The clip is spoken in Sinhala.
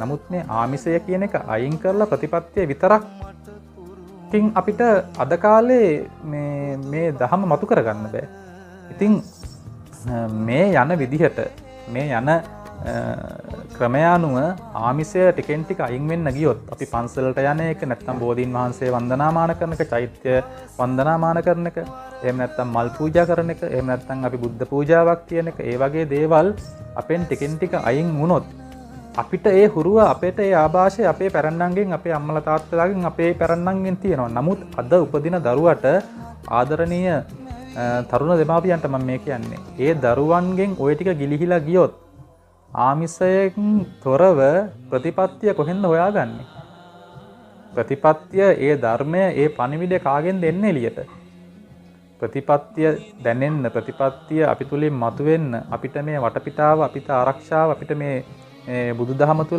නමුත් මේ ආමිසය කියන එක අයින් කරලා ප්‍රතිපත්තිය විතරක් අපිට අද කාලේ මේ දහම මතු කරගන්න බෑ. ඉතින් මේ යන විදිහට මේ යන ක්‍රමය අනුව ආමිසය ටිකෙන් ටික අයින් වෙන්න ගියොත් අපි පන්සලට යන එක නැත්නම් බෝධීන් වහන්සේ වන්දනාමාන කරන එක, චෛත්‍ය වන්දනාමාන කරන එක, එහෙම නැත්නම් මල් පූජා කරන එක, එහෙම නැත්නම් අපි බුද්ධ පූජාවක් කියන එක, ඒ වගේ දේවල් අපෙන් ටිකෙන් ටික අයින් වුණොත් අපිට ඒ හුරුව අපිට ඒ ආభాෂය අපේ පැරණන්ගෙන්, අපේ අම්මලා තාත්තලාගෙන්, අපේ පැරණන්ගෙන් තියෙනවා. නමුත් අද උපදින දරුවට ආදරණීය තරුණ දෙමාපියන්ට මම මේ කියන්නේ, ඒ දරුවන්ගෙන් ওই ටික ගිලිහිලා ගියොත් ආමිසයෙන් තොරව ප්‍රතිපත්තිය කොහෙන්ද හොයාගන්නේ? ප්‍රතිපත්තිය, ඒ ධර්මය, ඒ පණිවිඩය කාගෙන්ද එන්නේ එළියට? ප්‍රතිපත්තිය දැනෙන්න, ප්‍රතිපත්තිය අපි තුලින් මතුවෙන්න, අපිට මේ වටපිටාව, අපිට ආරක්ෂාව, අපිට මේ බුදුදහම තුල